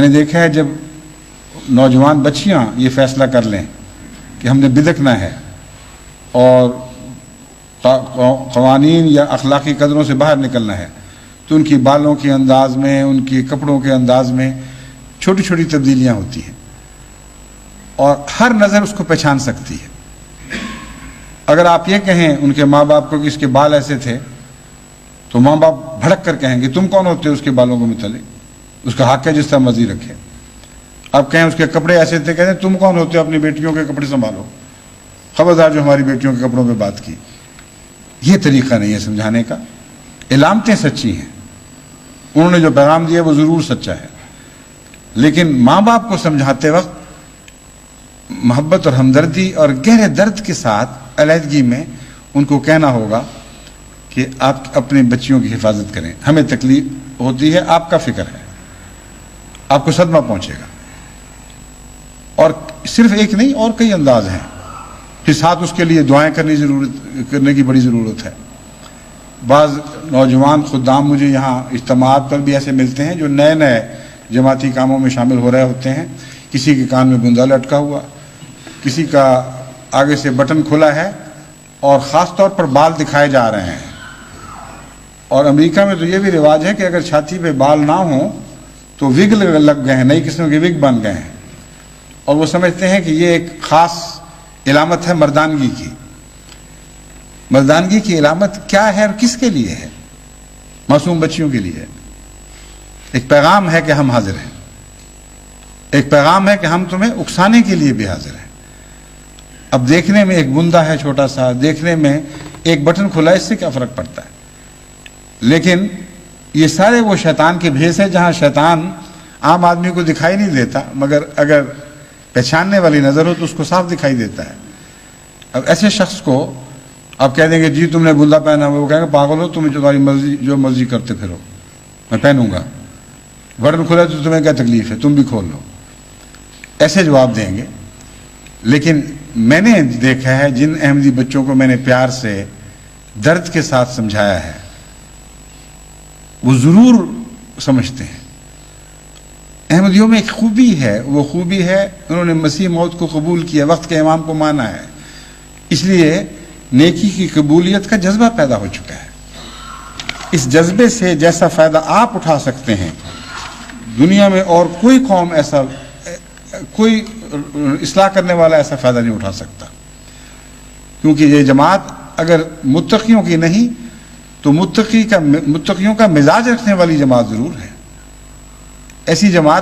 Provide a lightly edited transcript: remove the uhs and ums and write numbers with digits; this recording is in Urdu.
نے دیکھا ہے جب نوجوان بچیاں یہ فیصلہ کر لیں کہ ہم نے بدکنا ہے اور قوانین یا اخلاقی قدروں سے باہر نکلنا ہے، تو ان کی بالوں کے انداز میں، ان کے کپڑوں کے انداز میں چھوٹی چھوٹی تبدیلیاں ہوتی ہیں، اور ہر نظر اس کو پہچان سکتی ہے۔ اگر آپ یہ کہیں ان کے ماں باپ کو کہ اس کے بال ایسے تھے، تو ماں باپ بھڑک کر کہیں گے تم کون ہوتے ہو اس کے بالوں کو متعلق، اس کا حق ہے جس طرح مرضی رکھے۔ اب کہیں اس کے کپڑے ایسے تھے، کہتے ہیں تم کون ہوتے ہو اپنی بیٹیوں کے کپڑے سنبھالو، خبردار جو ہماری بیٹیوں کے کپڑوں پہ بات کی۔ یہ طریقہ نہیں ہے سمجھانے کا۔ علامتیں سچی ہیں، انہوں نے جو پیغام دیا وہ ضرور سچا ہے، لیکن ماں باپ کو سمجھاتے وقت محبت اور ہمدردی اور گہرے درد کے ساتھ علیحدگی میں ان کو کہنا ہوگا کہ آپ اپنے بچیوں کی حفاظت کریں، ہمیں تکلیف ہوتی ہے، آپ کا فکر ہے، آپ کو صدمہ پہنچے گا۔ اور صرف ایک نہیں، اور کئی انداز ہیں، پھر ساتھ اس کے لیے دعائیں کرنے کی بڑی ضرورت ہے۔ بعض نوجوان خدام مجھے یہاں اجتماعات پر بھی ایسے ملتے ہیں جو نئے نئے جماعتی کاموں میں شامل ہو رہے ہوتے ہیں، کسی کے کان میں بوندا لٹکا ہوا، کسی کا آگے سے بٹن کھلا ہے، اور خاص طور پر بال دکھائے جا رہے ہیں۔ اور امریکہ میں تو یہ بھی رواج ہے کہ اگر چھاتی پہ بال نہ ہوں تو وگ لگ گئے ہیں، نئی قسم کے وگ بن گئے ہیں، اور وہ سمجھتے ہیں کہ یہ ایک خاص علامت ہے مردانگی کی۔ مردانگی کی علامت کیا ہے اور کس کے لیے ہے؟ معصوم بچیوں کے لیے ہے۔ ایک پیغام ہے کہ ہم حاضر ہیں، ایک پیغام ہے کہ ہم تمہیں اکسانے کے لیے بھی حاضر ہیں۔ اب دیکھنے میں ایک بندہ ہے چھوٹا سا، دیکھنے میں ایک بٹن کھلا، اس سے کیا فرق پڑتا ہے؟ لیکن یہ سارے وہ شیطان کے بھیس ہے جہاں شیطان عام آدمی کو دکھائی نہیں دیتا، مگر اگر پہچاننے والی نظر ہو تو اس کو صاف دکھائی دیتا ہے۔ اب ایسے شخص کو آپ کہہ دیں گے جی تم نے بندہ پہنا ہوا، وہ کہیں گے پاگل ہو تم، تمہاری مرضی، جو مرضی کرتے پھرو، میں پہنوں گا، بٹن کھلا تو تمہیں کیا تکلیف ہے، تم بھی کھول لو، ایسے جواب دیں گے۔ لیکن میں نے دیکھا ہے جن احمدی بچوں کو میں نے پیار سے درد کے ساتھ سمجھایا ہے، وہ ضرور سمجھتے ہیں۔ احمدیوں میں ایک خوبی ہے، وہ خوبی ہے انہوں نے مسیح موت کو قبول کیا، وقت کے امام کو مانا ہے، اس لیے نیکی کی قبولیت کا جذبہ پیدا ہو چکا ہے۔ اس جذبے سے جیسا فائدہ آپ اٹھا سکتے ہیں، دنیا میں اور کوئی قوم ایسا، کوئی اصلاح کرنے والا ایسا فائدہ نہیں اٹھا سکتا، کیونکہ یہ جماعت اگر متقیوں کی نہیں تو متقیوں کا مزاج رکھنے والی جماعت ضرور ہے۔ ایسی جماعت